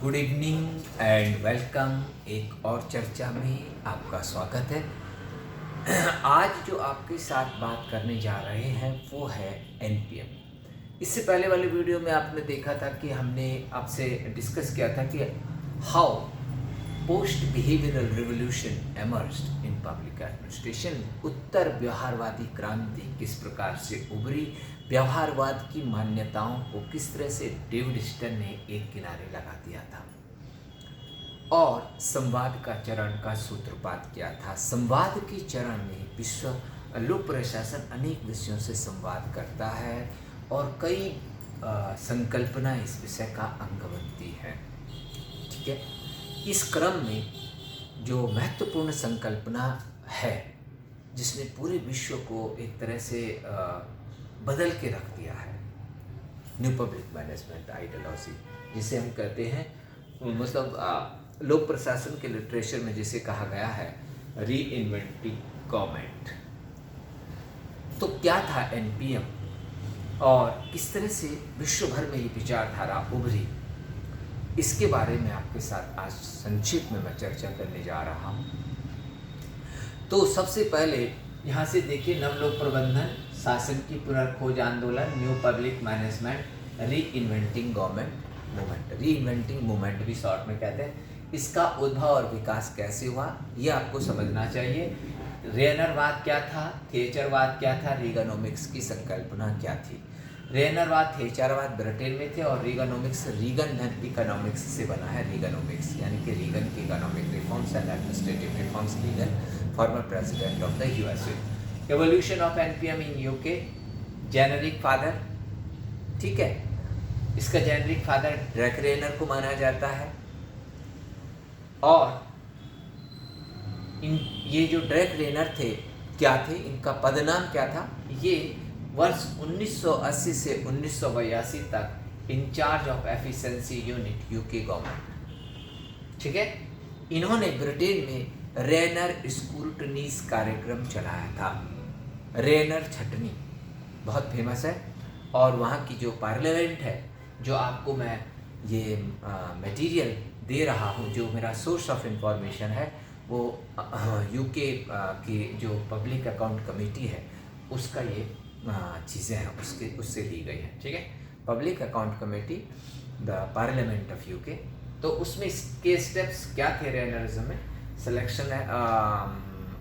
Good evening and welcome. एक और चर्चा में आपका स्वागत है। आज जो आपके साथ बात करने जा रहे हैं वो है एनपीएम। इससे पहले वाले वीडियो में आपने देखा था कि हमने आपसे डिस्कस किया था कि how post behavioural revolution emerged in public administration. उत्तर व्यवहारवादी क्रांति किस प्रकार से उभरी, व्यवहारवाद की मान्यताओं को किस तरह से डेविड स्टन ने एक किनारे लगा दिया था और संवाद का चरण का सूत्रपात किया था। संवाद के चरण में विश्व लोक प्रशासन अनेक विषयों से संवाद करता है और कई संकल्पना इस विषय का अंग बनती है। ठीक है, इस क्रम में जो महत्वपूर्ण संकल्पना है जिसने पूरे विश्व को एक तरह से बदल के रख दिया है, न्यू पब्लिक मैनेजमेंट आइडियोलॉजी जिसे हम कहते हैं, मतलब लोक प्रशासन के लिटरेचर में जिसे कहा गया है री इन्वेंटिंग गवर्नमेंट। तो क्या था एनपीएम और किस तरह से विश्व भर में ये विचारधारा उभरी, इसके बारे में आपके साथ आज संक्षिप्त में मैं चर्चा करने जा रहा हूँ। तो सबसे पहले यहाँ से देखिए, नवलोक प्रबंधन, शासन की पुनर्खोज आंदोलन, न्यू पब्लिक मैनेजमेंट, री इन्वेंटिंग गवर्नमेंट मूवमेंट। री इन्वेंटिंग मूवमेंट भी शॉर्ट में कहते हैं। इसका उद्भव और विकास कैसे हुआ ये आपको समझना चाहिए। रेनरवाद क्या था, थेचरवाद क्या था, रीगनोमिक्स की संकल्पना क्या थी। रेनरवाद, थेचरवाद ब्रिटेन में थे और रीगनोमिक्स रीगन धन इकोनॉमिक्स से बना है। रीगनोमिक्स यानी कि रीगन की economic reforms and administrative reforms, Reagan former president of the USA. Evolution of NPM in UK, generic father, ठीक है, इसका जेनरिक फादर ड्रैक रेनर को माना जाता है। और ये जो ड्रैक रेनर थे क्या थे, इनका पदनाम क्या था, ये वर्ष 1980 से 1982 तक in charge of efficiency unit UK government. ठीक है, इन्होंने ब्रिटेन में रेनर स्क्रूटनीज कार्यक्रम चलाया था। रेनर छटनी बहुत फेमस है और वहाँ की जो पार्लियामेंट है, जो आपको मैं ये मटेरियल दे रहा हूँ, जो मेरा सोर्स ऑफ इंफॉर्मेशन है, वो यूके की जो पब्लिक अकाउंट कमेटी है उसका ये चीज़ें हैं, उससे ली गई है। ठीक है, public account committee, the parliament of UK. तो उसमें इसके स्टेप्स क्या थे रेनरिज्म में? Selection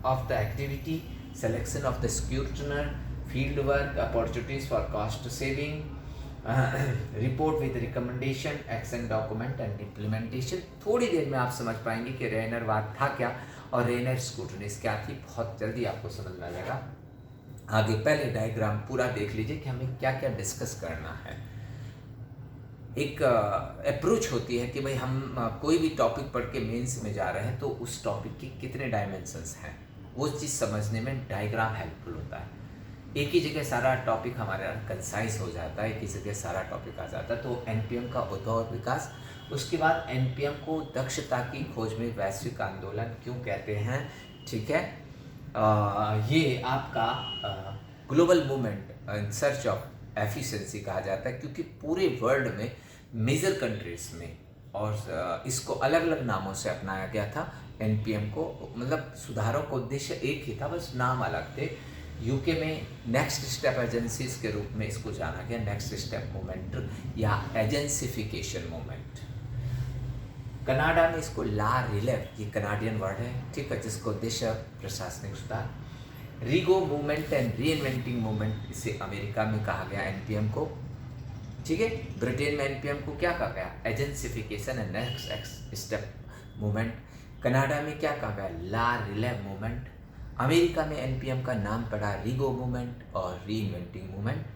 of the activity, selection of the scrutineer, field work, opportunities for cost saving, report with recommendation, action document and implementation. थोड़ी देर में आप समझ पाएंगे कि रेनरवाद था क्या और रेनर स्क्रूटनीज क्या थी। बहुत जल्दी आपको समझ में आ जाएगा। आगे पहले डायग्राम पूरा देख लीजिए कि हमें क्या क्या डिस्कस करना है। एक अप्रोच होती है कि भाई हम कोई भी टॉपिक पढ़ के मेंस में जा रहे हैं तो उस टॉपिक के कितने डायमेंशंस हैं, वो चीज़ समझने में डायग्राम हेल्पफुल होता है। एक ही जगह सारा टॉपिक हमारा कंसाइज हो जाता है, एक ही जगह सारा टॉपिक आ जाता है। तो एनपीएम का उद्भव और विकास, उसके बाद एनपीएम को दक्षता की खोज में वैश्विक आंदोलन क्यों कहते हैं। ठीक है, ये आपका global movement in search of efficiency कहा जाता है, क्योंकि पूरे वर्ल्ड में मेजर कंट्रीज में और इसको अलग अलग नामों से अपनाया गया था। एनपीएम को मतलब सुधारों का उद्देश्य एक ही था, बस नाम अलग थे। यूके में नेक्स्ट स्टेप एजेंसीज के रूप में इसको जाना गया, नेक्स्ट स्टेप मूवमेंट या एजेंसिफिकेशन मूवमेंट। कनाडा में इसको ला रिलेव, ये कनाडियन वर्ड है, ठीक है, जिसको उद्देश्य प्रशासनिक सुधार। रीगो movement and re inventing movement, इसे अमेरिका में कहा गया एनपीएम को। ठीक है, ब्रिटेन में एनपीएम को क्या कहा गया, agencification and next step movement. Canada में क्या कहा गया, ला रिलेव मूवमेंट। अमेरिका में एनपीएम का नाम पड़ा रीगो मूवमेंट और री इन्वेंटिंग मूवमेंट।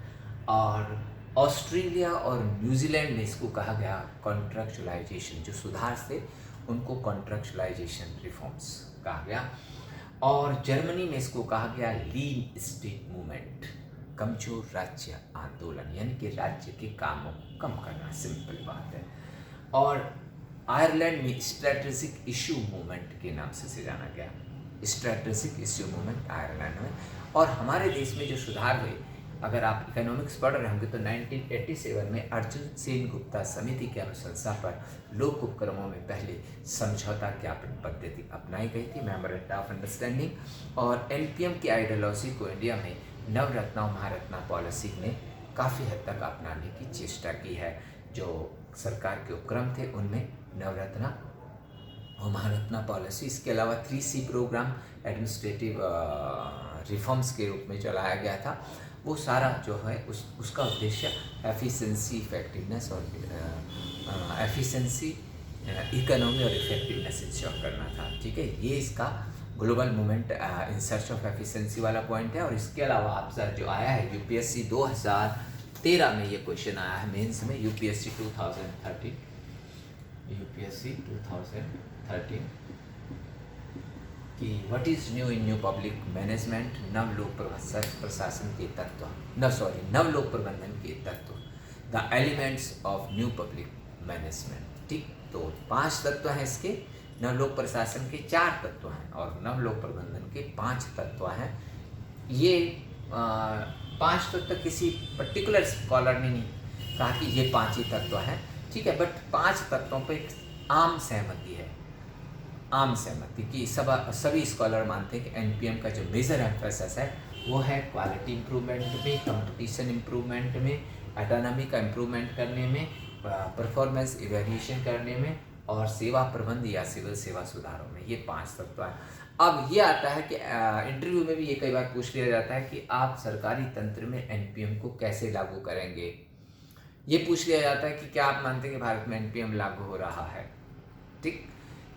और ऑस्ट्रेलिया और न्यूजीलैंड में इसको कहा गया कॉन्ट्रैक्चुअलाइजेशन, जो सुधार से उनको कॉन्ट्रैक्चुअलाइजेशन रिफॉर्म्स कहा गया। और जर्मनी में इसको कहा गया लीन स्टेट मूवमेंट, कमजोर राज्य आंदोलन, यानी कि राज्य के कामों को कम करना, सिंपल बात है। और आयरलैंड में स्ट्रेटेजिक इशू मूवमेंट के नाम से जाना गया, स्ट्रेटेजिक इशू मूवमेंट आयरलैंड में। और हमारे देश में जो सुधार हुए अगर आप इकोनॉमिक्स पढ़ रहे होंगे तो 1987 में अर्जुन सेन गुप्ता समिति के अनुशंसा पर लोक उपक्रमों में पहले समझौता ज्ञापन पद्धति अपनाई गई थी, मेमोरेंडम ऑफ अंडरस्टैंडिंग, और एनपीएम की आइडियोलॉजी को इंडिया में नवरत्ना और महारत्ना पॉलिसी ने काफ़ी हद तक अपनाने की चेष्टा की है। जो सरकार के उपक्रम थे उनमें नवरत्ना और महारत्ना पॉलिसी, इसके अलावा 3C प्रोग्राम एडमिनिस्ट्रेटिव रिफॉर्म्स के रूप में चलाया गया था। वो सारा जो है उसका उद्देश्य एफिशिएंसी, इफेक्टिवनेस और एफिशिएंसी, इकोनॉमी और इफेक्टिवनेस इंश्योर करना था। ठीक है, ये इसका global movement in search of efficiency वाला पॉइंट है। और इसके अलावा आपका जो आया है यूपीएससी 2013 में ये क्वेश्चन आया है मेंस में, यूपीएससी 2013 कि what is new in new public management, नवलोक प्रशासन के तत्व, नवलोक प्रबंधन के तत्व, the elements of new public management. ठीक, तो 5 तत्व हैं इसके, नवलोक प्रशासन के 4 तत्व हैं और नवलोक प्रबंधन के 5 तत्व हैं। ये 5 तत्व किसी पर्टिकुलर स्कॉलर ने नहीं कहा कि ये 5 ही तत्व हैं, ठीक है, बट 5 तत्वों पर एक आम सहमति है, आम सहमति कि सभी स्कॉलर मानते हैं कि एनपीएम का जो मेजर एम्फेसिस है वो है क्वालिटी इम्प्रूवमेंट में, कंपटीशन इम्प्रूवमेंट में, ऑटोनॉमी का इम्प्रूवमेंट करने में, परफॉर्मेंस इवैल्यूएशन करने में और सेवा प्रबंध या सिविल सेवा सुधारों में। ये 5 तत्व है। अब ये आता है कि इंटरव्यू में भी ये कई बार पूछ लिया जाता है कि आप सरकारी तंत्र में एनपीएम को कैसे लागू करेंगे। ये पूछ लिया जाता है कि क्या आप मानते हैं कि भारत में एनपीएम लागू हो रहा है। ठीक,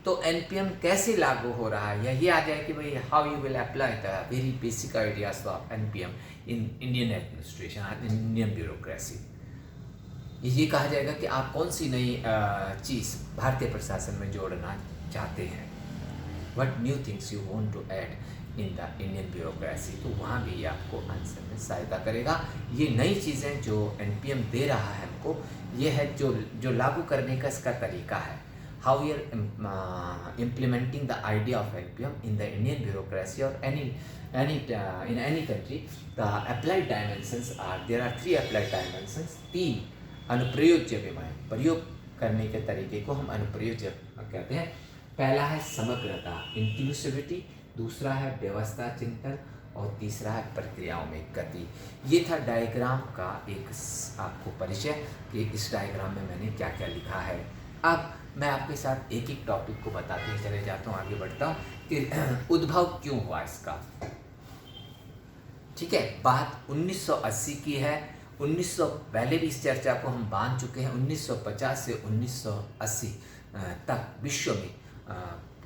तो एनपीएम कैसे लागू हो रहा है, या ये आ जाए कि भाई how you will apply the very basic ideas of NPM in Indian administration, Indian bureaucracy. ये कहा जाएगा कि आप कौन सी नई चीज़ भारतीय प्रशासन में जोड़ना चाहते हैं, what new things you want to add in the Indian bureaucracy. तो वहाँ भी ये आपको आंसर में सहायता करेगा। ये नई चीज़ें जो एनपीएम दे रहा है हमको, ये है जो लागू करने का इसका तरीका है। How we are implementing the idea of NPM in the Indian bureaucracy or in any country. The applied dimensions are, there are 3 applied dimensions, 3 अनुप्रयोज्य विमाएं, प्रयोग करने के तरीके को हम अनुप्रयोज्य कहते हैं। पहला है समग्रता, इंक्लूसिविटी, दूसरा है व्यवस्था चिंतन और तीसरा है प्रक्रियाओं में गति। ये था डायग्राम का एक आपको परिचय कि इस डायग्राम में मैंने क्या क्या लिखा है। अब मैं आपके साथ एक एक टॉपिक को बताते ही चले जाता हूँ, आगे बढ़ता हूँ कि उद्भव क्यों हुआ इसका। ठीक है, बात 1980 की है। 1900 पहले भी इस चर्चा को हम बांध चुके हैं। 1950 से 1980 तक विश्व में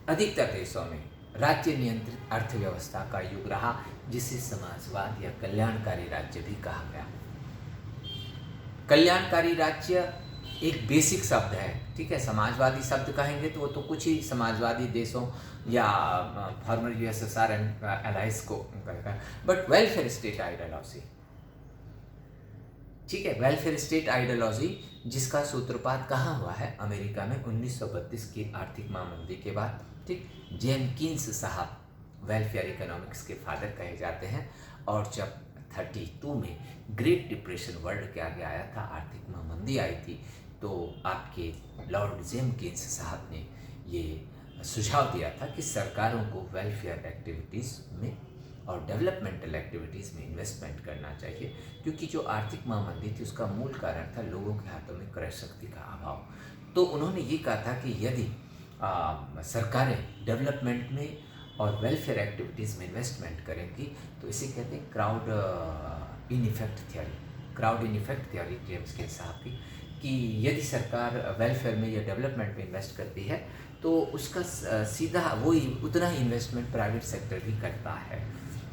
अधिकतर देशों में राज्य नियंत्रित अर्थव्यवस्था का युग रहा, जिसे समाजवाद या कल्याणकारी राज्य भी कहा गया। कल्याणकारी राज्य एक बेसिक शब्द है, ठीक है। समाजवादी शब्द कहेंगे तो वो तो कुछ ही समाजवादी देशों या फॉर्मर यूएसएसआर एंड एलाइज को कहेगा, बट वेलफेयर स्टेट आइडियोलॉजी, ठीक है, वेलफेयर स्टेट आइडियोलॉजी जिसका सूत्रपात कहाँ हुआ है, अमेरिका में 1932 की आर्थिक महामंदी के बाद। ठीक, जेम्स कीन्स साहब वेलफेयर इकोनॉमिक्स के फादर कहे जाते हैं। और जब 32 में ग्रेट डिप्रेशन वर्ल्ड के आगे आया था, आर्थिक महामंदी आई थी, तो आपके लॉर्ड जेम्स कीन्स साहब ने ये सुझाव दिया था कि सरकारों को वेलफेयर एक्टिविटीज़ में और डेवलपमेंटल एक्टिविटीज़ में इन्वेस्टमेंट करना चाहिए, क्योंकि जो आर्थिक महामंदी थी उसका मूल कारण था लोगों के हाथों में क्रय शक्ति का अभाव। तो उन्होंने ये कहा था कि यदि सरकारें डेवलपमेंट में और वेलफेयर एक्टिविटीज़ में इन्वेस्टमेंट करेंगी तो इसे कहते हैं crowd in effect theory. Crowd in effect theory James Keynes साहब की, कि यदि सरकार वेलफेयर में या डेवलपमेंट में इन्वेस्ट करती है तो उसका सीधा वही उतना ही इन्वेस्टमेंट प्राइवेट सेक्टर भी करता है।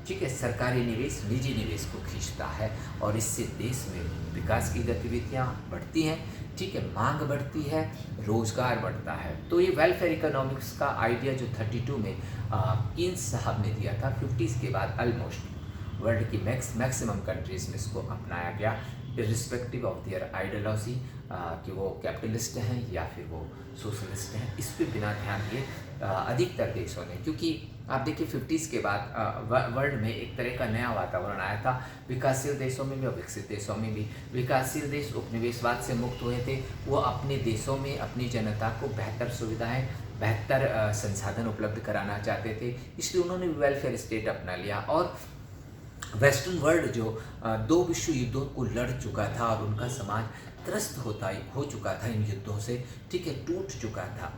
ठीक है, सरकारी निवेश निजी निवेश को खींचता है और इससे देश में विकास की गतिविधियाँ बढ़ती हैं। ठीक है, मांग बढ़ती है, रोजगार बढ़ता है। तो ये वेलफेयर इकोनॉमिक्स का आइडिया जो 32 में कीन्स साहब ने दिया था, 50s के बाद ऑलमोस्ट वर्ल्ड की मैक्सिमम कंट्रीज में इसको अपनाया गया, इर्रिस्पेक्टिव ऑफ देयर आइडियोलॉजी, कि वो कैपिटलिस्ट हैं या फिर वो सोशलिस्ट हैं। इस पर बिना ध्यान दिए अधिकतर देशों ने, क्योंकि आप देखिए 50s के बाद वर्ल्ड में एक तरह का नया वातावरण आया था। विकासशील देशों में भी और विकसित देशों में भी। विकासशील देश उपनिवेशवाद से मुक्त हुए थे, वो अपने देशों में अपनी जनता को बेहतर सुविधाएं, बेहतर संसाधन उपलब्ध कराना चाहते थे, इसलिए उन्होंने वेलफेयर स्टेट अपना लिया। और वेस्टर्न वर्ल्ड जो 2 विश्व युद्धों को लड़ चुका था और उनका समाज त्रस्त हो चुका था इन युद्धों से, ठीक है, टूट चुका था,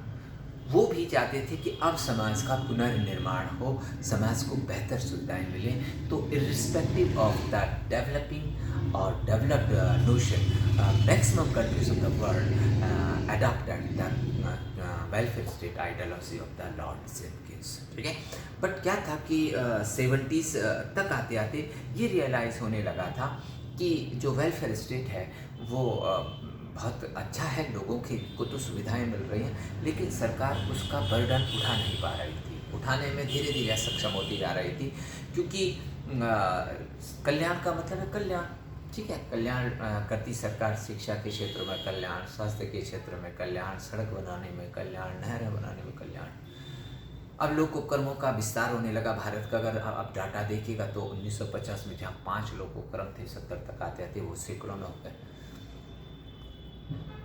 वो भी चाहते थे कि अब समाज का पुनर्निर्माण हो, समाज को बेहतर सुविधाएं मिलें। तो इर्रिस्पेक्टिव ऑफ द डेवलपिंग और developed notion, maximum countries of the world adopted the welfare state ideology of the Lord Simkins, ठीक है। बट क्या था कि 70s तक आते आते ये रियलाइज़ होने लगा था कि जो वेलफेयर स्टेट है वो बहुत अच्छा है, लोगों को तो सुविधाएं मिल रही हैं, लेकिन सरकार उसका बर्डन उठा नहीं पा रही थी, उठाने में धीरे धीरे असक्षम होती जा रही थी। क्योंकि कल्याण का मतलब है कल्याण, ठीक है, कल्याण करती सरकार, शिक्षा के क्षेत्र में कल्याण, स्वास्थ्य के क्षेत्र में कल्याण, सड़क बनाने में कल्याण, नहरें बनाने में कल्याण। अब लोग उपक्रमों का विस्तार होने लगा भारत का। अगर आप डाटा देखिएगा तो 1950 में जहाँ 5 लोग उपक्रम थे, 70 तक आते आते वो सैकड़ों में हो गए,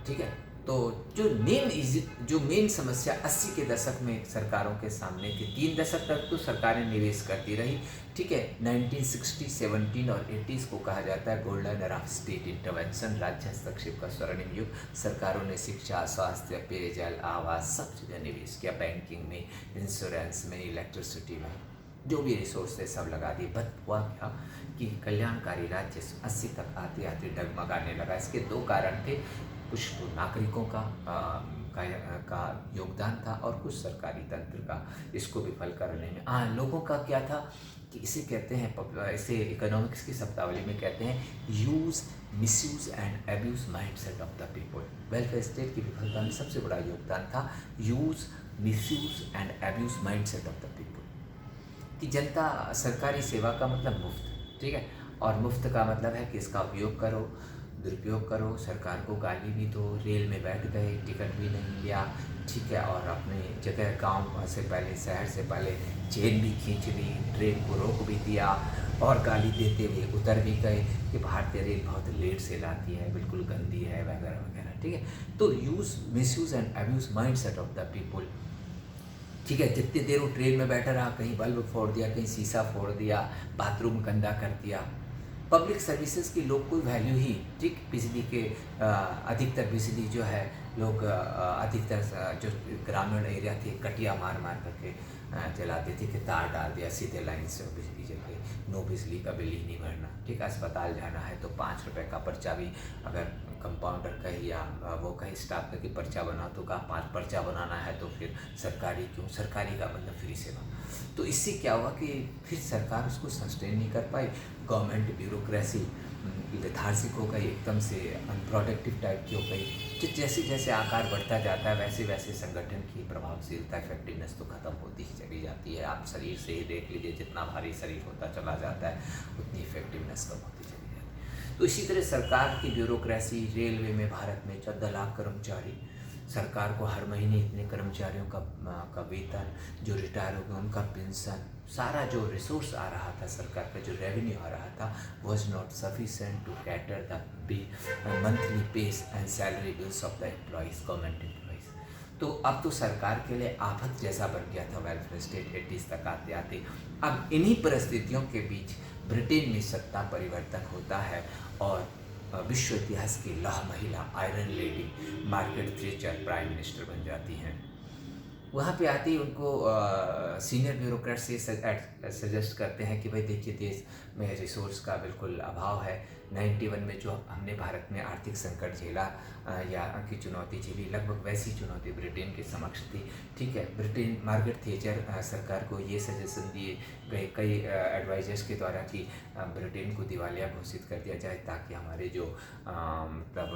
ठीक है। तो जो मेन समस्या 80 के दशक में सरकारों के सामने थी, 3 दशक तक तो सरकारें निवेश करती रही, ठीक है। 1960, 17 और 80s को कहा जाता है golden era of state intervention, राज्य हस्तक्षेप का स्वर्णिम युग। सरकारों ने शिक्षा, स्वास्थ्य, पेयजल, आवास सब जगह निवेश किया, बैंकिंग में, इंश्योरेंस में, इलेक्ट्रिसिटी में, जो भी रिसोर्स थे सब लगा दिए। बट हुआ क्या कि कल्याणकारी राज्य 80 तक आते आते डगमगाने लगा। इसके 2 कारण थे, कुछ तो नागरिकों का योगदान था और कुछ सरकारी तंत्र का इसको विफल करने में। लोगों का क्या था कि इसे कहते हैं, इसे इकोनॉमिक्स की शब्दावली में कहते हैं use, misuse and abuse mindset of the people. Welfare state की विफलता में सबसे बड़ा योगदान था use, misuse and abuse mindset of the people. कि जनता, सरकारी सेवा का मतलब मुफ्त, ठीक है, और मुफ्त का मतलब है कि इसका उपयोग करो, दुरुपयोग करो, सरकार को गाली भी दो, रेल में बैठ गए, टिकट भी नहीं लिया, ठीक है, और अपनी जगह गांव से पहले, शहर से पहले चेन भी खींच ली, ट्रेन को रोक भी दिया और गाली देते हुए उतर भी गए कि भारतीय रेल बहुत लेट से लाती है, बिल्कुल गंदी है, वगैरह वगैरह, ठीक है। तो use, misuse and abuse mindset of the people, ठीक है। जितनी देर वो ट्रेन में बैठा रहा, कहीं बल्ब फोड़ दिया, कहीं शीशा फोड़ दिया, बाथरूम गंदा कर दिया। पब्लिक सर्विसेज की लोग कोई वैल्यू ही, ठीक, बिजली के अधिकतर बिजली जो है लोग अधिकतर जो ग्रामीण एरिया थे कटिया मार मार करके जलाते थे कि तार डाल दिया सीधे लाइन से बिजली जल गई, नो बिजली का बिल ही नहीं भरना, ठीक। अस्पताल जाना है तो 5 रुपये का पर्चा भी, अगर कंपाउंडर कहे या वो कहे स्टाफ का कि पर्चा बनाओ तो कहा 5 पर्चा बनाना है तो फिर सरकारी क्यों, सरकारी का मतलब फ्री सेवा। तो इससे क्या हुआ कि फिर सरकार उसको सस्टेन नहीं कर पाई, गवर्नमेंट ब्यूरोक्रेसी लेथार्जिक हो गई, एकदम से अनप्रोडक्टिव टाइप की हो गई। तो जैसे जैसे आकार बढ़ता जाता है वैसे वैसे संगठन की प्रभावशीलता, इफेक्टिवनेस तो ख़त्म होती ही चली जाती है। आप शरीर से ही देख लीजिए, जितना भारी शरीर होता चला जाता है उतनी इफेक्टिवनेस कम होती चली जाती है। तो इसी तरह सरकार की ब्यूरोक्रेसी, रेलवे में भारत में 14 लाख कर्मचारी, सरकार को हर महीने इतने कर्मचारियों का वेतन, जो रिटायर हो गए उनका पेंशन, सारा जो रिसोर्स आ रहा था, सरकार का जो रेवेन्यू आ रहा था, was not sufficient to cater the monthly pays and salary bills of the employees, government employees. तो अब तो सरकार के लिए आफत जैसा बन गया था वेलफेयर स्टेट 80s तक आते आते। अब इन्हीं परिस्थितियों के बीच ब्रिटेन में सत्ता परिवर्तन होता है और विश्व इतिहास की लौह महिला, iron lady Margaret Thatcher prime minister बन जाती हैं। वहाँ पे आते ही उनको सीनियर ब्यूरोक्रेट से सजेस्ट करते हैं कि भाई देखिए, देश में रिसोर्स का बिल्कुल अभाव है। 91 में जो हमने भारत में आर्थिक संकट झेला या की चुनौती झेली, लगभग वैसी चुनौती ब्रिटेन के समक्ष थी, ठीक है। मार्garet थैचर सरकार को ये सजेशन दिए गए कई एडवाइजर्स के द्वारा कि ब्रिटेन को दिवालिया घोषित कर दिया जाए, ताकि हमारे जो मतलब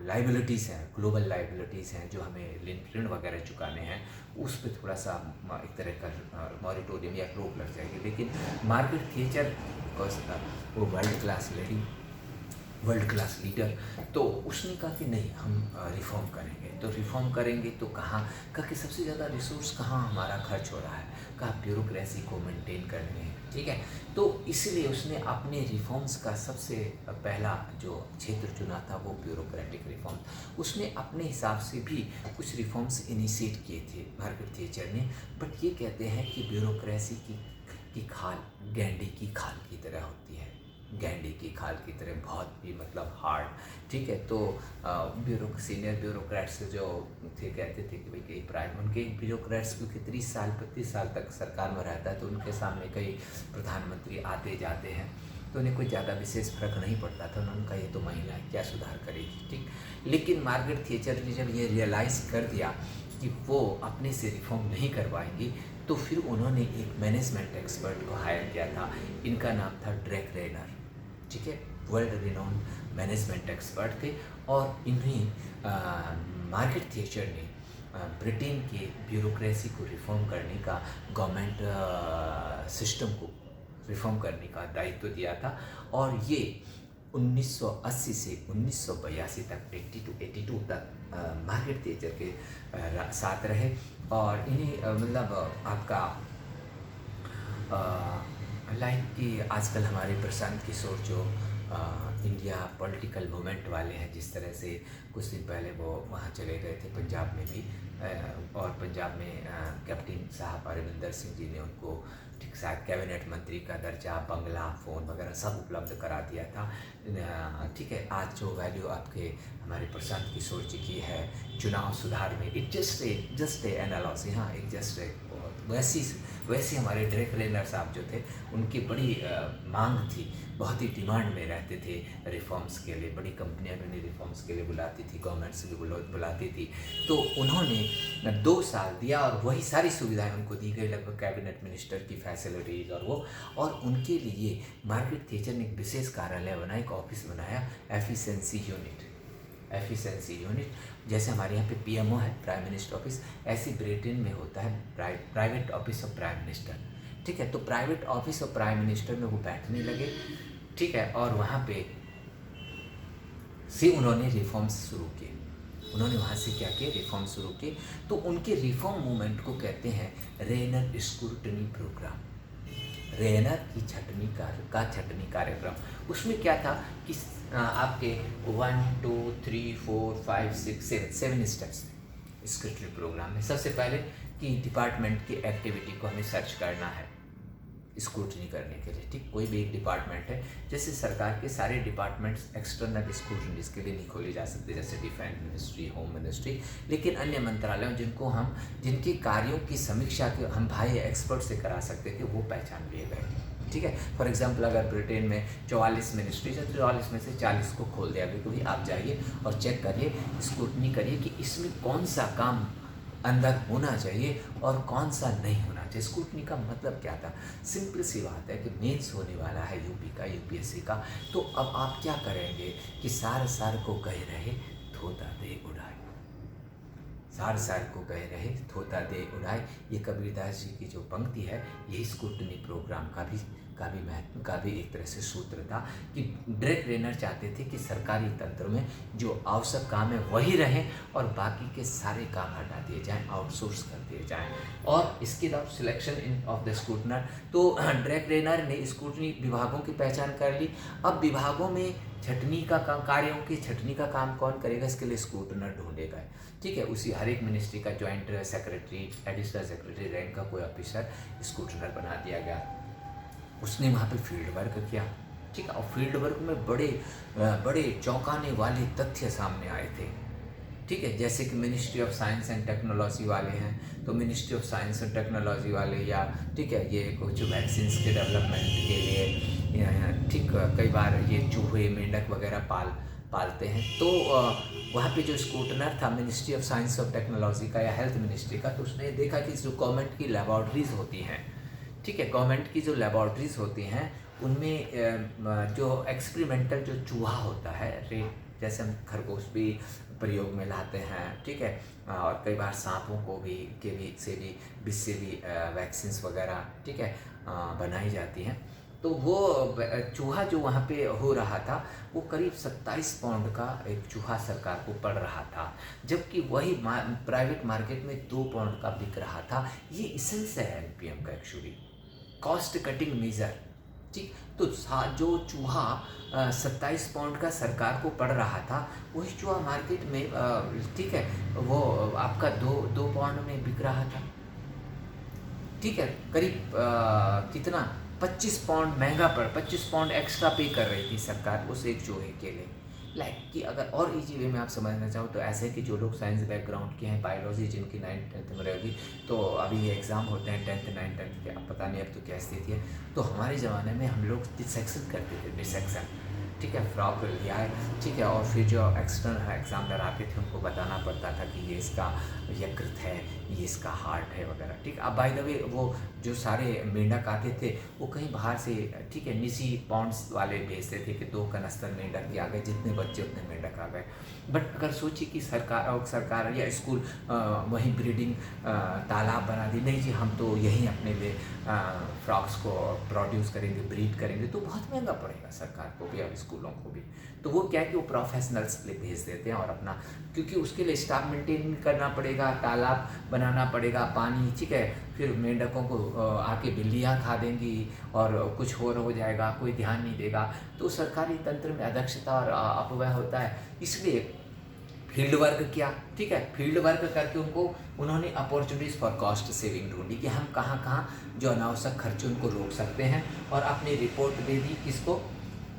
लाइबिलिटीज़ हैं, ग्लोबल लाइबिलिटीज़ हैं, जो हमें ऋण वगैरह चुकाने हैं, उस पर थोड़ा सा एक तरह का मॉरिटोरियम या रोक लग जाएगी। लेकिन मार्garet थैचर बिकॉज वो world class lady, world class leader. तो उसने कहा कि नहीं, हम रिफॉर्म करेंगे। तो रिफॉर्म करेंगे तो कहाँ, कहा कि सबसे ज़्यादा रिसोर्स कहाँ हमारा खर्च हो रहा है, कहा ब्यूरोक्रेसी को मेंटेन करने हैं, ठीक है। तो इसलिए उसने अपने रिफॉर्म्स का सबसे पहला जो क्षेत्र चुना था वो ब्यूरोक्रेटिक रिफॉर्म। उसने अपने हिसाब से भी कुछ रिफॉर्म्स इनिशिएट किए थे मार्गरेट थैचर ने, बट ये कहते हैं कि ब्यूरोक्रेसी की खाल गैंडे की खाल की तरह होती है, गैंडे की खाल की तरह बहुत ही मतलब हार्ड, ठीक है। तो सीनियर ब्यूरोक्रेट्स जो थे कहते थे कि भाई कई उनके ब्यूरोक्रेट्स क्योंकि 30 साल 35 साल तक सरकार में रहता है, तो उनके सामने कई प्रधानमंत्री आते जाते हैं, तो उन्हें कोई ज़्यादा विशेष फर्क नहीं पड़ता था। उन्होंने कहा ये तो महिला है, क्या सुधार करेगी, ठीक। लेकिन मार्गरेट थैचर ने जब ये रियलाइज़ कर दिया कि वो अपने से रिफॉर्म नहीं करवाएंगी, तो फिर उन्होंने एक मैनेजमेंट एक्सपर्ट को हायर किया था। इनका नाम था ड्रेक रेनर, ठीक है। वर्ल्ड रिनाउंड मैनेजमेंट एक्सपर्ट थे, और इन्हें मार्गरेट थैचर ने ब्रिटेन के ब्यूरोक्रेसी को रिफॉर्म करने का, गवर्नमेंट सिस्टम को रिफॉर्म करने का दायित्व दिया था। और ये 1980 से 1982 तक 82 तक मार्गरेट थैचर के साथ रहे। और इन्हें मतलब आपका लाइक कि आजकल हमारे प्रशांत किशोर जो इंडिया पॉलिटिकल मूवमेंट वाले हैं, जिस तरह से कुछ दिन पहले वो वहाँ चले गए थे पंजाब में भी, और पंजाब में कैप्टन साहब अरविंदर सिंह जी ने उनको ठीक शायद कैबिनेट मंत्री का दर्जा, बंगला, फ़ोन वगैरह सब उपलब्ध करा दिया था, ठीक है। आज जो वैल्यू आपके हमारे प्रशांत किशोर जी की है चुनाव सुधार में, इट जस्ट ए एनालॉजी, हाँ, एक जस्ट ए वैसी हमारे ड्रेक रेनर साहब जो थे, उनकी बड़ी मांग थी, बहुत ही डिमांड में रहते थे रिफॉर्म्स के लिए। बड़ी कंपनियां भी उन्हें रिफॉर्म्स के लिए बुलाती थी, गवर्नमेंट्स भी बुलाती थी। तो उन्होंने 2 साल दिया और वही सारी सुविधाएं उनको दी गई, लगभग कैबिनेट मिनिस्टर की फैसिलिटीज़ और वो। और उनके लिए मार्गरेट थैचर ने एक विशेष कार्यालय बनाया, एक ऑफिस बनाया, एफिशिएंसी यूनिट। जैसे हमारे यहाँ पे पीएमओ है, प्राइम मिनिस्टर ऑफिस, ऐसे ब्रिटेन में होता है private office of prime minister, ठीक है। तो private office of prime minister में वो बैठने लगे, ठीक है। और वहाँ पे से उन्होंने रिफॉर्म्स शुरू किए। उन्होंने वहाँ से क्या किए, रिफॉर्म शुरू किए। तो उनके रिफॉर्म मूवमेंट को कहते हैं रेनर स्क्रूटनी प्रोग्राम, रेनर की छटनी कार्यक्रम। उसमें क्या था कि आपके 1 2 3 4 5 6 7 स्टेप्स थे स्क्रूटनी प्रोग्राम में। सबसे पहले कि डिपार्टमेंट की एक्टिविटी को हमें सर्च करना है स्क्रूटनी करने के लिए, ठीक। कोई भी एक डिपार्टमेंट है, जैसे सरकार के सारे डिपार्टमेंट्स एक्सटर्नल स्क्रूटनीज के लिए नहीं खोले जा सकते, जैसे डिफेंस मिनिस्ट्री, होम मिनिस्ट्री, लेकिन अन्य मंत्रालयों जिनके कार्यों की समीक्षा के हम बाह्य एक्सपर्ट से करा सकते थे, वो पहचान लिए गए, ठीक है। फॉर एग्जांपल अगर ब्रिटेन में 44 मिनिस्ट्रीज है, तो 44 में से 40 को खोल दिया गया, क्योंकि आप जाइए और चेक करिए, स्क्रूटनी करिए कि इसमें कौन सा काम अंदर होना चाहिए और कौन सा नहीं होना चाहिए। स्क्रूटनी का मतलब क्या था, सिंपल सी बात है कि मेंस होने वाला है यूपी का, यूपीएससी का। तो अब आप क्या करेंगे कि सार को गए रहे धोता दे उड़ाए, सार को गए रहे धोता दे उड़ाए। ये कबीरदास जी की जो पंक्ति है, यही स्क्रूटनी प्रोग्राम का भी एक तरह से सूत्र था कि ड्रेक रेनर चाहते थे कि सरकारी तंत्र में जो आवश्यक काम है वही रहे और बाकी के सारे काम हटा दिए जाएं, आउटसोर्स कर दिए जाएं। और इसके बाद सिलेक्शन ऑफ द स्क्रूटनर, तो ड्रेक रेनर ने स्क्रूटनी विभागों की पहचान कर ली। अब विभागों में छटनी का काम, कार्यों की छटनी का काम कौन करेगा, इसके लिए स्क्रूटनर ढूंढे गए, ठीक है। उसी हर एक मिनिस्ट्री का joint secretary, additional secretary rank का कोई ऑफिसर स्क्रूटनर बना दिया गया। उसने वहाँ पे फील्ड वर्क किया, ठीक है। और फील्ड वर्क में बड़े चौंकाने वाले तथ्य सामने आए थे, ठीक है। जैसे कि ministry of science and technology वाले हैं, तो ministry of science and technology वाले, या ठीक है, ये कुछ वैक्सीन्स के डेवलपमेंट के लिए, ठीक, कई बार ये चूहे, मेंढक वगैरह पालते हैं। तो वहाँ पे जो स्क्रूटनर था मिनिस्ट्री ऑफ साइंस और टेक्नोलॉजी का या हेल्थ मिनिस्ट्री का, तो उसने देखा कि जो गवर्नमेंट की लेबॉर्ट्रीज होती हैं, ठीक है, गवर्नमेंट की जो लेबॉर्ट्रीज होती हैं उनमें जो एक्सपेरिमेंटल जो चूहा होता है, रेट जैसे हम खरगोश भी प्रयोग में लाते हैं, ठीक है। और कई बार सांपों को भी विष से भी वैक्सीन्स वगैरह, ठीक है, बनाई जाती हैं। तो वो चूहा जो वहाँ पे हो रहा था वो करीब 27 पाउंड का एक चूहा सरकार को पड़ रहा था, जबकि वही प्राइवेट मार्केट में 2 पाउंड का बिक रहा था। ये इसेंस है एनपीएम का एक्चुअली, कॉस्ट कटिंग मेजर। ठीक, तो जो चूहा 27 पाउंड का सरकार को पड़ रहा था, वही चूहा मार्केट में ठीक है वो आपका दो पाउंड में बिक रहा था। ठीक है, करीब कितना 25 पाउंड महंगा 25 पाउंड एक्स्ट्रा पे कर रही थी सरकार उस एक चूहे के लिए। लाइक कि अगर और इजी वे में आप समझना चाहो तो ऐसे कि जो लोग साइंस बैकग्राउंड के हैं, बायोलॉजी जिनकी 9th-10th में रहेगी, तो अभी ये एग्ज़ाम होते हैं 10th 9th के, अब पता नहीं अब तो क्या स्थिति है। तो हमारे ज़माने में हम लोग डिसेक्शन करते थे, डिसेक्शन। ठीक है, फ्रॉक लिया है, ठीक है, और फिर जो एक्सटर्नल एग्जामिनर आते थे उनको बताना पड़ता था कि ये इसका यकृत है, ये इसका हार्ट है वगैरह। ठीक, अब बाय द वे वो जो सारे मेंढक आते थे वो कहीं बाहर से, ठीक है, निजी पॉन्ड्स वाले भेजते थे कि 2 कनस्तर मेंढक के आ गए, जितने बच्चे उतने मेंढक आ गए। बट अगर सोचिए कि सरकार या स्कूल वहीं ब्रीडिंग तालाब बना दी, नहीं जी हम तो यहीं अपने लिए फ्रॉक्स को प्रोड्यूस करेंगे, ब्रीड करेंगे, तो बहुत महंगा पड़ेगा सरकार को भी और स्कूलों को भी। तो वो क्या है कि वो प्रोफेशनल्स लिए भेज देते हैं और अपना, क्योंकि उसके लिए स्टाफ मेंटेन करना पड़ेगा, तालाब बनाना पड़ेगा, पानी, ठीक है, फिर मेंढकों को आके बिल्लियाँ खा देंगी और कुछ और हो जाएगा, कोई ध्यान नहीं देगा। तो सरकारी तंत्र में अदक्षता और अपव्यय होता है। इसलिए फील्ड वर्क किया, ठीक है, फील्ड वर्क करके उन्होंने अपॉर्चुनिटीज़ फॉर कॉस्ट सेविंग ढूंढी कि हम कहाँ कहाँ जो अनावश्यक खर्चे उनको रोक सकते हैं, और अपनी रिपोर्ट दे दी किसको,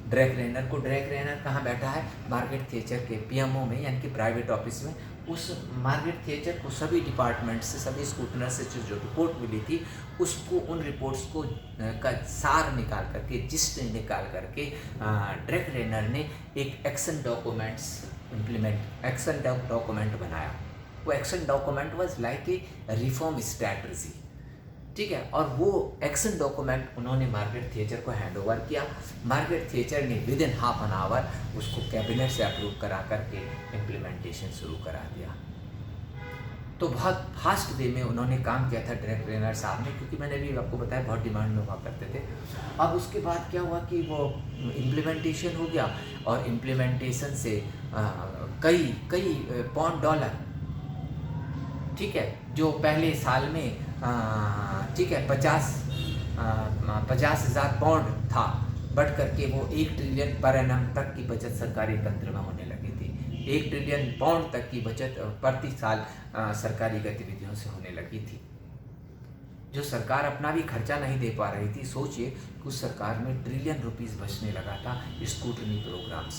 ड्रैग रेनर को। ड्रैग रेनर कहाँ बैठा है, मार्केट थिएचर के पीएमओ में, यानी कि प्राइवेट ऑफिस में। उस मार्केट थिएचर को सभी डिपार्टमेंट से, सभी स्कूटनर से जो रिपोर्ट मिली थी उसको, उन रिपोर्ट्स को का सार निकाल करके, जिस्ट निकाल करके ड्रैग रेनर ने एक एक्शन डॉक्यूमेंट बनाया। वो action document was like a reform strategy, ठीक है, और वो एक्शन डॉक्यूमेंट उन्होंने मार्केट थिएचर को हैंड ओवर किया। मार्केट थिएचर ने with in half an hour उसको कैबिनेट से अप्रूव करा करके इम्प्लीमेंटेशन शुरू करा दिया। तो बहुत फास्ट वे में उन्होंने काम किया था ड्रैग रेनर साहब ने, क्योंकि मैंने भी आपको बताया बहुत डिमांड में हुआ करते थे। अब उसके बाद क्या हुआ कि वो इम्प्लीमेंटेशन हो गया, और इम्प्लीमेंटेशन से कई पौंड डॉलर, ठीक है, जो पहले साल में ठीक है 50,000 पाउंड था, बढ़ करके वो 1 ट्रिलियन पर एनम तक की बचत सरकारी तंत्र में होने लगी थी। 1 ट्रिलियन पाउंड तक की बचत प्रति साल सरकारी गतिविधियों से होने लगी थी। जो सरकार अपना भी खर्चा नहीं दे पा रही थी, सोचिए कि उस सरकार में ₹1 ट्रिलियन बचने लगा था स्कूटनी प्रोग्राम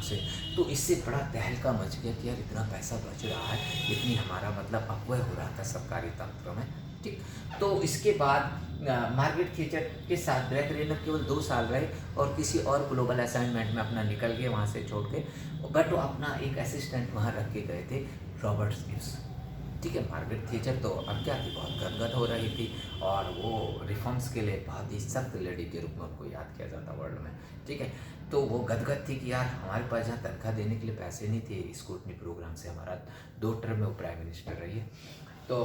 से। तो इससे बड़ा तहलका मच गया कि यार इतना पैसा बच रहा है, इतनी हमारा मतलब अपव्यय हो रहा था सरकारी तंत्र में। ठीक, तो इसके बाद मार्केट थिएचर के साथ ड्रैग रेनर केवल 2 साल रहे और किसी और ग्लोबल असाइनमेंट में अपना निकल गए वहाँ से छोड़ के, बट वो अपना एक असिस्टेंट वहाँ रख के गए थे, रॉबर्ट गिब्स। ठीक है, मार्केट थिएचर तो अब क्या थी, बहुत गदगद हो रही थी, और वो रिफॉर्म्स के लिए बहुत ही सख्त लेडी के रूप में उनको याद किया जाता वर्ल्ड में। ठीक है, तो वो गदगद थी कि यार हमारे पास जहाँ तनख्वाह देने के लिए पैसे नहीं थे, स्कूटनी प्रोग्राम से हमारा 2 टर्म में वो प्राइम मिनिस्टर रही है। तो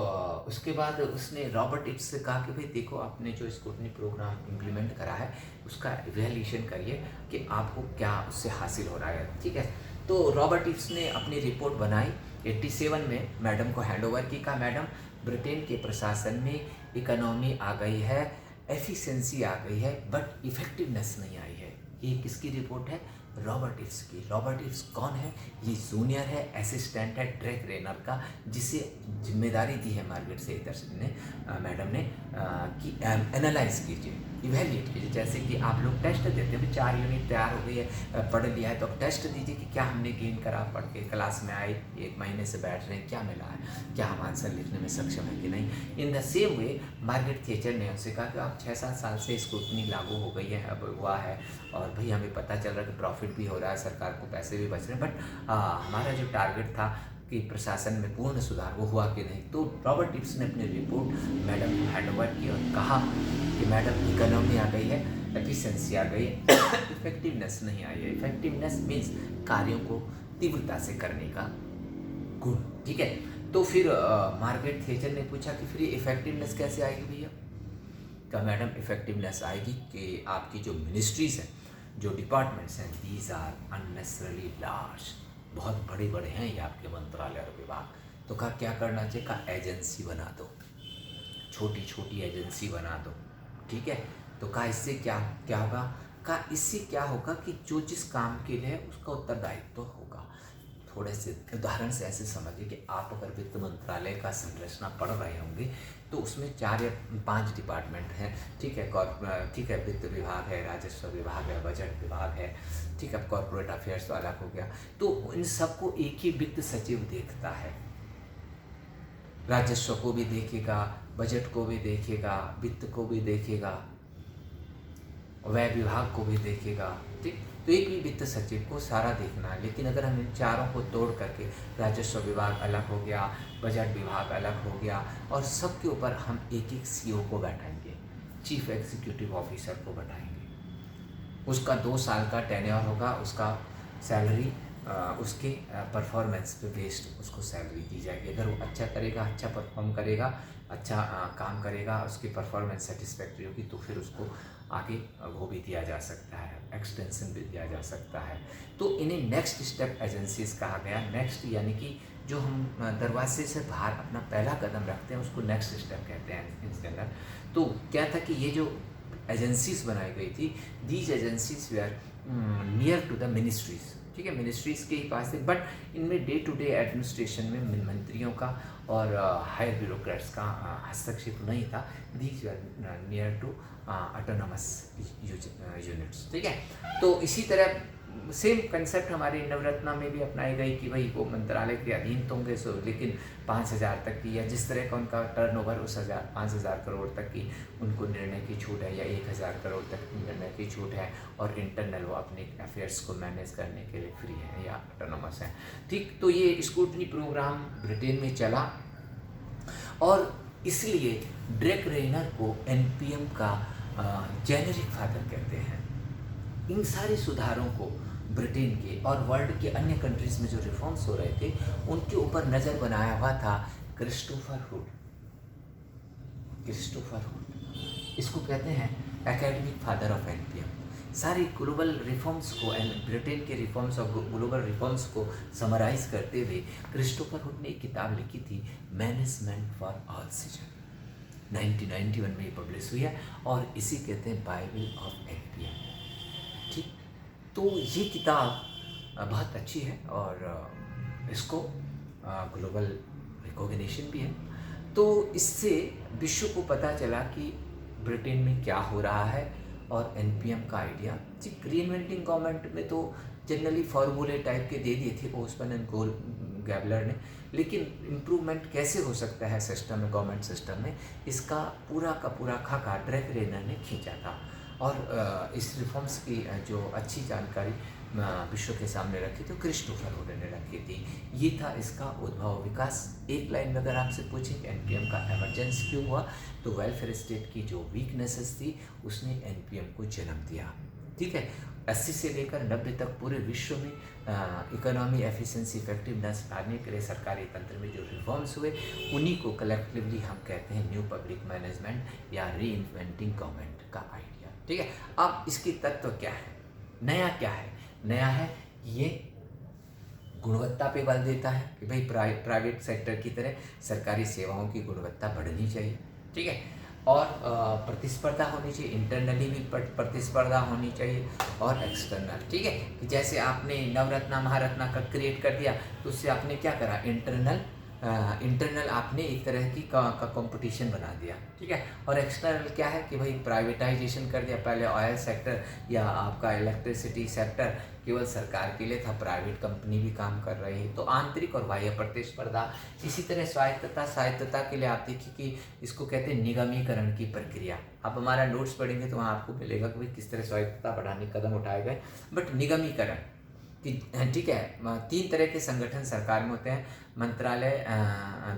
उसके बाद उसने रॉबर्ट इब्स से कहा कि भाई देखो, आपने जो स्कूटनी प्रोग्राम इम्प्लीमेंट करा है उसका इवैल्यूएशन करिए कि आपको क्या उससे हासिल हो रहा है। ठीक है, तो रॉबर्ट इब्स ने अपनी रिपोर्ट बनाई 87 में, मैडम को हैंड ओवर की, कहा मैडम ब्रिटेन के प्रशासन में इकोनॉमी आ गई है, एफिशिएंसी आ गई है, बट इफेक्टिवनेस नहीं आई है। ये किसकी रिपोर्ट है, रॉबर्ट इब्स की। रॉबर्ट इब्स कौन है, ये जूनियर है, असिस्टेंट है ड्रैग रेनर का, जिसे जिम्मेदारी दी है मार्केट से मैडम ने कि एनालाइज कीजिए, इवैल्यूएट कीजिए। जैसे कि आप लोग टेस्ट देते हैं, 4 यूनिट तैयार हो गई है, पढ़ लिया है, तो अब टेस्ट दीजिए कि क्या हमने गेन करा, पढ़ के क्लास में आए 1 महीने से बैठ रहे हैं, क्या मिला है, क्या हम आंसर लिखने में सक्षम है कि नहीं। In the same way Margaret Thatcher ने उनसे कहा कि आप 6-7 साल से स्कूटनी लागू हो गई है, अब हुआ है, और भाई हमें पता चल रहा है कि प्रॉफिट भी हो रहा है, सरकार को पैसे भी बच रहे हैं, बट हमारा जो टारगेट था कि प्रशासन में पूर्ण सुधार, वो हुआ कि नहीं। तो रॉबर्ट इब्स ने अपनी रिपोर्ट मैडम को हैंड ओवर की और कहा कि मैडम इकोनॉमी आ गई है, एफिशिएंसी आ गई है, इफेक्टिवनेस नहीं आई है। इफेक्टिवनेस मीन्स कार्यों को तीव्रता से करने का गुण। ठीक है, तो फिर मार्केट थिएचर ने पूछा कि फिर इफेक्टिवनेस कैसे आएगी भैया, का मैडम इफेक्टिवनेस आएगी कि आपकी जो मिनिस्ट्रीज़ हैं, जो डिपार्टमेंट्स हैं, दीज आर अननेसेसरली लार्ज, बहुत बड़े बड़े हैं ये आपके मंत्रालय और विभाग। तो कहा क्या करना चाहिए, कहा एजेंसी बना दो, छोटी छोटी एजेंसी बना दो, ठीक है। तो कहा इससे क्या क्या होगा, कहा इससे क्या होगा कि जो जिस काम के लिए है उसका उत्तरदायित्व तो होगा। थोड़े से उदाहरण से ऐसे समझिए कि आप अगर वित्त मंत्रालय का संरचना पढ़ रहे होंगे तो उसमें 4 या 5 डिपार्टमेंट हैं, ठीक है। ठीक है, वित्त विभाग है, राजस्व विभाग है, बजट विभाग है, ठीक है, कॉर्पोरेट अफेयर्स तो अलग हो गया। तो इन सबको एक ही वित्त सचिव देखता है, राजस्व को भी देखेगा, बजट को भी देखेगा, वित्त को भी देखेगा, व्यय विभाग को भी देखेगा, ठीक। तो एक ही वित्त सचिव को सारा देखना है। लेकिन अगर हम इन चारों को तोड़ करके राजस्व विभाग अलग हो गया, बजट विभाग अलग हो गया, और सबके ऊपर हम एक एक सीओ को बैठाएंगे, चीफ एग्जीक्यूटिव ऑफिसर को बैठाएंगे, उसका 2 साल का टेन्योर होगा, उसका सैलरी उसके परफॉर्मेंस पे बेस्ड उसको सैलरी दी जाएगी। अगर वो अच्छा करेगा, अच्छा परफॉर्म करेगा, अच्छा काम करेगा, उसकी परफॉर्मेंस सेटिस्फैक्ट्री होगी, तो फिर उसको आगे वो भी दिया जा सकता है, एक्सटेंशन भी दिया जा सकता है। तो इन्हें नेक्स्ट स्टेप एजेंसीज कहा गया। नेक्स्ट यानी कि जो हम दरवाजे से बाहर अपना पहला कदम रखते हैं उसको नेक्स्ट स्टेप कहते हैं इसके अंदर। तो क्या था कि ये जो एजेंसीज बनाई गई थी, these agencies were near to the ministries, ठीक है, मिनिस्ट्रीज़ के ही पास थे, बट इनमें डे टू डे एडमिनिस्ट्रेशन में मंत्रियों का और हायर ब्यूरोक्रेट्स का हस्तक्षेप नहीं था। These near to autonomous units, ठीक है। तो इसी तरह सेम कंसेप्ट हमारे नवरत्ना में भी अपनाई गई कि भाई वो मंत्रालय के अधीन तो होंगे, सो लेकिन 5,000 तक की या जिस तरह का उनका टर्नओवर उस 5,000 करोड़ तक की उनको निर्णय की छूट है, या 1,000 करोड़ तक निर्णय की छूट है, और इंटरनल वो अपने अफेयर्स को मैनेज करने के लिए फ्री है या ऑटोनमस है, ठीक। तो ये स्क्रूटनी प्रोग्राम ब्रिटेन में चला, और इसलिए ड्रेक रेनर को एनपीएम का जेनेरिक फादर कहते हैं। इन सारे सुधारों को ब्रिटेन के और वर्ल्ड के अन्य कंट्रीज में जो रिफॉर्म्स हो रहे थे उनके ऊपर नज़र बनाया हुआ था क्रिस्टोफर हुड। क्रिस्टोफर हुड इसको कहते हैं एकेडमिक फादर ऑफ एनपीएम। सारी ग्लोबल रिफॉर्म्स को, ब्रिटेन के रिफॉर्म्स और ग्लोबल रिफॉर्म्स को समराइज करते हुए क्रिस्टोफर हुड ने एक किताब लिखी थी, मैनेजमेंट फॉर ऑल सीजन। 1991 में ये पब्लिश हुई है, और इसी कहते हैं बाइबल ऑफ एनपीएम, ठीक। तो ये किताब बहुत अच्छी है और इसको ग्लोबल रिकॉग्निशन भी है। तो इससे विश्व को पता चला कि ब्रिटेन में क्या हो रहा है, और एनपीएम का आइडिया जी रीइन्वेंटिंग गवर्नमेंट में तो जनरली फार्मूले टाइप के दे दिए थे ओसबर्न एंड गैबलर ने, लेकिन इम्प्रूवमेंट कैसे हो सकता है सिस्टम में, गवर्नमेंट सिस्टम में, इसका पूरा का पूरा खाका ड्रेक रेनर ने खींचा था। और इस रिफॉर्म्स की जो अच्छी जानकारी विश्व के सामने रखी तो क्रिस्टोफर हुड ने रखी थी। ये था इसका उद्भव विकास। एक लाइन में अगर आपसे पूछें एनपीएम का एमरजेंस क्यों हुआ, तो वेलफेयर स्टेट की जो वीकनेसेस थी उसने एनपीएम को जन्म दिया, ठीक है। 80 से लेकर 90 तक पूरे विश्व में इकोनॉमी एफिशिएंसी इफेक्टिवनेस बढ़ाने के लिए सरकारी तंत्र में जो रिफॉर्म्स हुए उन्हीं को कलेक्टिवली हम कहते हैं न्यू पब्लिक मैनेजमेंट या री इन्वेंटिंग गवर्नमेंट का आइडिया, ठीक है। अब इसकी तत्व क्या है, नया क्या है? नया है ये गुणवत्ता पे बल देता है कि भाई प्राइवेट सेक्टर की तरह सरकारी सेवाओं की गुणवत्ता बढ़नी चाहिए, ठीक है। और प्रतिस्पर्धा होनी चाहिए, इंटरनली भी प्रतिस्पर्धा होनी चाहिए और एक्सटर्नल, ठीक है। कि जैसे आपने नवरत्ना महारत्ना का क्रिएट कर दिया तो उससे आपने क्या करा, इंटरनल आपने एक तरह की का कंपटीशन बना दिया, ठीक है। और एक्सटर्नल क्या है कि भाई प्राइवेटाइजेशन कर दिया। पहले ऑयल सेक्टर या आपका इलेक्ट्रिसिटी सेक्टर केवल सरकार के लिए था, प्राइवेट कंपनी भी काम कर रही है। तो आंतरिक और बाह्य प्रतिस्पर्धा। इसी तरह स्वायत्तता के लिए आप देखिए कि इसको कहते हैं निगमीकरण की प्रक्रिया। आप हमारा नोट्स पढ़ेंगे तो वहाँ आपको मिलेगा कि भाई किस तरह स्वायत्तता बढ़ाने के कदम उठाए गए। बट निगमीकरण कि ठीक है, 3 तरह के संगठन सरकार में होते हैं, मंत्रालय,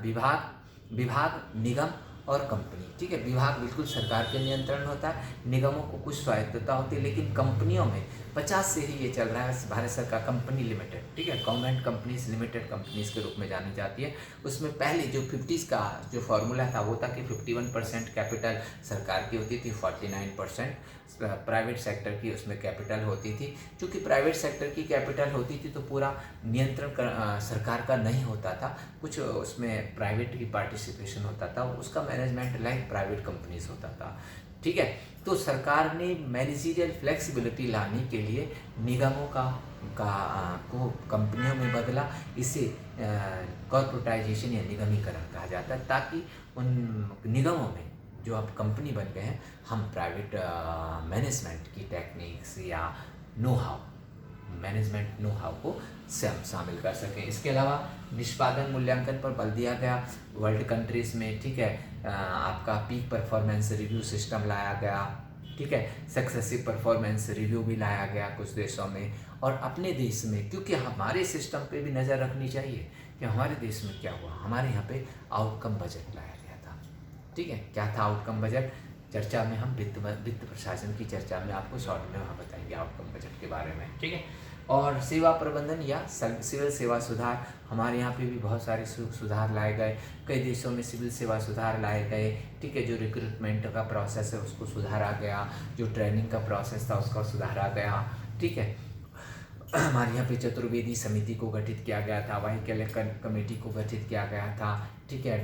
विभाग, निगम और कंपनी। ठीक है, विभाग बिल्कुल सरकार के नियंत्रण होता है, निगमों को कुछ स्वायत्तता होती है, लेकिन कंपनियों में 50 से ही ये चल रहा है भारत सरकार कंपनी लिमिटेड। ठीक है, गवर्नमेंट कंपनीज लिमिटेड कंपनीज के रूप में जानी जाती है। उसमें पहले जो 50s का जो फॉर्मूला था वो था कि 51% कैपिटल सरकार की होती थी, 49% प्राइवेट सेक्टर की उसमें कैपिटल होती थी। चूँकि प्राइवेट सेक्टर की कैपिटल होती थी तो पूरा नियंत्रण सरकार का नहीं होता था, कुछ उसमें प्राइवेट की पार्टिसिपेशन होता था, उसका मैनेजमेंट लाइक प्राइवेट कंपनीज होता था। ठीक है, तो सरकार ने मैनेजरियल फ्लेक्सिबिलिटी लाने के लिए निगमों को कंपनियों में बदला। इसे कॉर्पोरेटाइजेशन या निगमीकरण कहा जाता है, ताकि उन निगमों में जो अब कंपनी बन गए हैं हम प्राइवेट मैनेजमेंट की टेक्निक्स या मैनेजमेंट नो हाउ को शामिल कर सकें। इसके अलावा निष्पादन मूल्यांकन पर बल दिया गया वर्ल्ड कंट्रीज़ में। ठीक है, आपका पीक परफॉर्मेंस रिव्यू सिस्टम लाया गया। ठीक है, सक्सेसिव परफॉर्मेंस रिव्यू भी लाया गया कुछ देशों में, और अपने देश में, क्योंकि हमारे सिस्टम पे भी नज़र रखनी चाहिए कि हमारे देश में क्या हुआ। हमारे यहाँ पे आउटकम बजट लाया गया था। ठीक है, क्या था आउटकम बजट? चर्चा में हम वित्त प्रशासन की चर्चा में आपको शॉर्ट में वहाँ बताएंगे आउटकम बजट के बारे में। ठीक है, और सेवा प्रबंधन या सिविल सेवा सुधार, हमारे यहाँ पे भी बहुत सारे सुधार लाए गए। कई देशों में सिविल सेवा सुधार लाए गए। ठीक है, जो रिक्रूटमेंट का प्रोसेस है उसको सुधारा गया, जो ट्रेनिंग का प्रोसेस था उसका सुधारा गया। ठीक है, हमारे यहाँ पे चतुर्वेदी समिति को गठित किया गया था, वाही कमेटी को गठित किया गया था। ठीक है,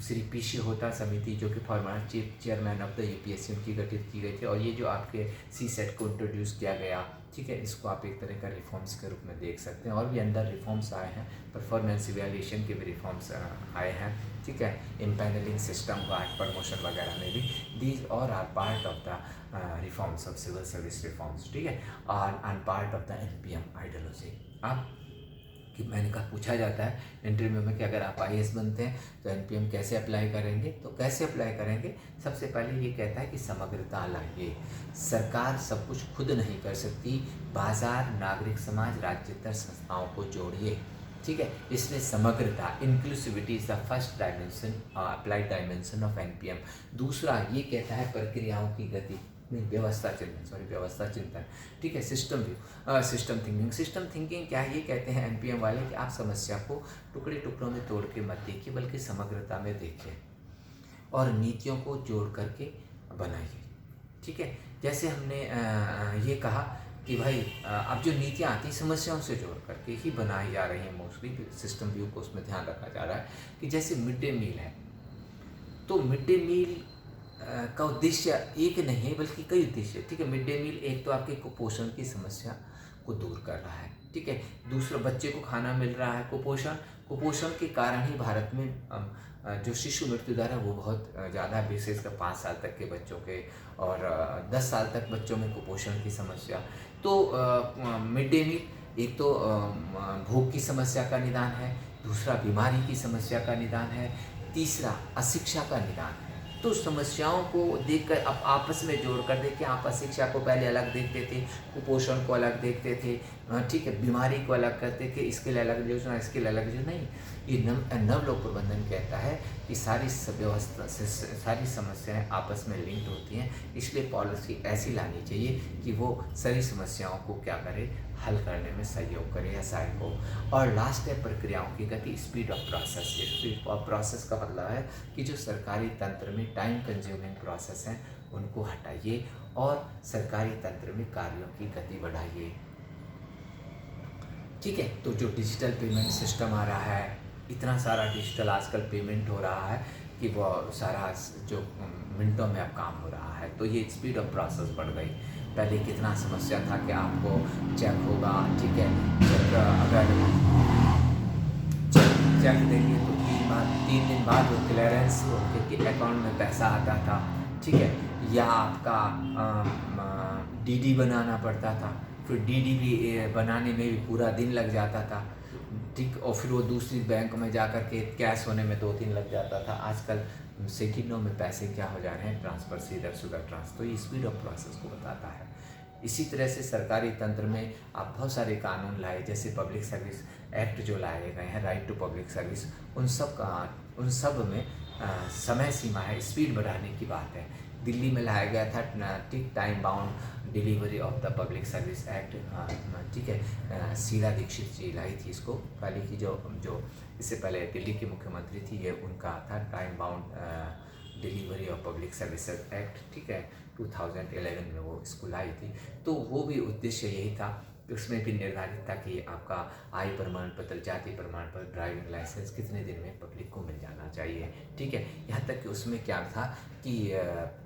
श्री पीसी होता समिति जो कि former chairman of the UPSC उनकी गठित की गई थी। और ये जो आपके सीसेट को इंट्रोड्यूस किया गया, ठीक है, इसको आप एक तरह का रिफॉर्म्स के रूप में देख सकते हैं। और भी अंदर रिफॉर्म्स आए हैं, परफॉर्मेंस इवैल्यूएशन के भी रिफॉर्म्स आए हैं। ठीक है, इम्पैनलिंग सिस्टम का प्रमोशन वगैरह में भी दीज और are part of the reforms of civil service reforms. ठीक है, और part of the NPM ideology. आप कि मैंने कहा पूछा जाता है इंटरव्यू में कि अगर आप आईएएस बनते हैं तो एनपीएम कैसे अप्लाई करेंगे, तो कैसे अप्लाई करेंगे? सबसे पहले ये कहता है कि समग्रता लाइए। सरकार सब कुछ खुद नहीं कर सकती, बाजार, नागरिक समाज, राज्येतर संस्थाओं को जोड़िए। ठीक है, इसमें समग्रता, inclusivity is the first dimension, applied dimension of NPM. दूसरा ये कहता है प्रक्रियाओं की गति, नहीं व्यवस्था चिंतन। ठीक है, सिस्टम थिंकिंग क्या है? ये कहते हैं एनपीएम वाले कि आप समस्या को टुकड़े टुकड़ों में तोड़ के मत देखिए, बल्कि समग्रता में देखिए और नीतियों को जोड़ करके बनाइए। ठीक है, जैसे हमने ये कहा कि भाई अब जो नीतियाँ आती हैं समस्याओं से जोड़ करके ही बनाई जा रही हैं मोस्टली, सिस्टम व्यू को उसमें ध्यान रखा जा रहा है। कि जैसे मिड डे मील है, तो मिड डे मील का उद्देश्य एक नहीं है बल्कि कई उद्देश्य। ठीक है, मिड डे मील एक तो आपके कुपोषण की समस्या को दूर कर रहा है। ठीक है, दूसरा बच्चे को खाना मिल रहा है। कुपोषण के कारण ही भारत में जो शिशु मृत्यु दर है वो बहुत ज़्यादा है, विशेषकर 5 साल तक के बच्चों के, और 10 साल तक बच्चों में कुपोषण की समस्या। तो मिड डे मील एक तो भूख की समस्या का निदान है, दूसरा बीमारी की समस्या का निदान है, तीसरा अशिक्षा का निदान है। तो समस्याओं को देखकर अब आपस में जोड़ कर देखें। आप अशिक्षा को पहले अलग देखते थे, कुपोषण को अलग देखते थे, ठीक है, बीमारी को अलग करते थे, इसके लिए अलग योजना, इसके लिए अलग योजना। नहीं, ये नवलोक प्रबंधन कहता है कि सारी व्यवस्था से सारी समस्याएं आपस में लिंक्ड होती हैं, इसलिए पॉलिसी ऐसी लानी चाहिए कि वो सारी समस्याओं को क्या करे, हल करने में सहयोग करे या सहायक हो। और लास्ट है प्रक्रियाओं की गति, speed of process. Speed of process का मतलब है कि जो सरकारी तंत्र में टाइम कंज्यूमिंग प्रोसेस हैं उनको हटाइए और सरकारी तंत्र में कार्यों की गति बढ़ाइए। ठीक है, तो जो डिजिटल पेमेंट सिस्टम आ रहा है, इतना सारा डिजिटल आजकल पेमेंट हो रहा है कि वो सारा जो मिनटों में अब काम हो रहा है, तो ये स्पीड ऑफ प्रोसेस बढ़ गई। पहले कितना समस्या था कि आपको चेक होगा, ठीक है, चेक अगर चेक देंगे तो 3 दिन बाद वो क्लियरेंस उनके अकाउंट में पैसा आता था। ठीक है, या आपका डीडी बनाना पड़ता था, फिर डीडी भी बनाने में भी पूरा दिन लग जाता था। ठीक, और फिर वो दूसरी बैंक में जा कर के कैश होने में 2 दिन लग जाता था। आजकल सेकंडों में पैसे क्या हो जा रहे हैं, ट्रांसफ़र से इधर से उधर ट्रांसफर। तो ये स्पीड ऑफ प्रोसेस को बताता है। इसी तरह से सरकारी तंत्र में आप बहुत सारे कानून लाए, जैसे पब्लिक सर्विस एक्ट जो लाए गए हैं, राइट टू पब्लिक सर्विस, उन सब में समय सीमा है, स्पीड बढ़ाने की बात है। दिल्ली में लाया गया था टिक time bound delivery of the public service act, ठीक है, शीला दीक्षित जी लाई थी इसको। पहले की जो जो इससे पहले दिल्ली की मुख्यमंत्री थी, ये उनका था time bound delivery of public services act, ठीक है, 2011 में वो इसको लाई थी। तो वो भी उद्देश्य यही था, उसमें भी निर्धारित था कि आपका आय प्रमाण पत्र, जाति प्रमाण पत्र, ड्राइविंग लाइसेंस कितने दिन में पब्लिक को मिल जाना चाहिए, ठीक है। यहाँ तक कि उसमें क्या था कि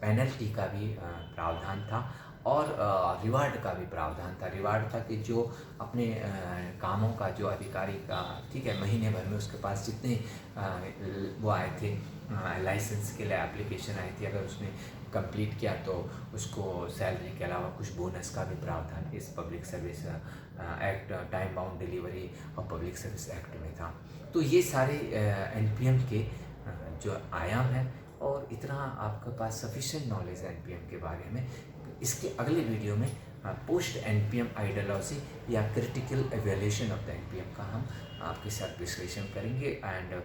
पेनल्टी का भी प्रावधान था और रिवार्ड का भी प्रावधान था। रिवार्ड था कि जो अपने कामों का जो अधिकारी का, ठीक है, महीने भर में उसके पास जितने वो आए थे लाइसेंस के लिए एप्लीकेशन आई थी, अगर उसने कंप्लीट किया तो उसको सैलरी के अलावा कुछ बोनस का भी प्रावधान इस public service act, time bound delivery और पब्लिक सर्विस एक्ट में था। तो ये सारे एनपीएम के जो आयाम हैं, और इतना आपके पास सफिशिएंट नॉलेज है एनपीएम के बारे में। इसके अगले वीडियो में पोस्ट एनपीएम आइडियोलॉजी या critical evaluation of the NPM का हम आपके साथ विश्लेषण करेंगे। एंड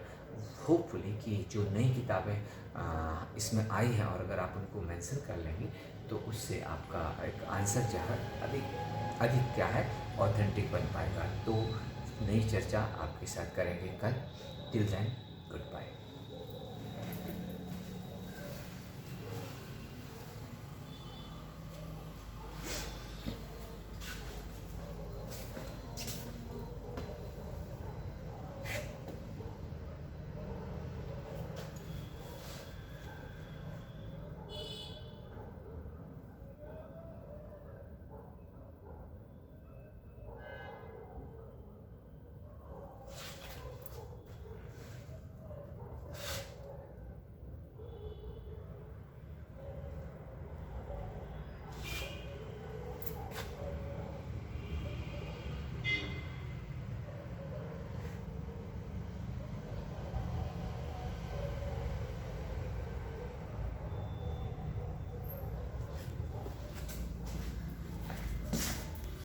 होपफुली कि जो नई किताबें इसमें आई हैं, और अगर आप उनको मेंशन कर लेंगे तो उससे आपका एक आंसर जो है अधिक क्या है, ऑथेंटिक बन पाएगा। तो नई चर्चा आपके साथ करेंगे कल। Till then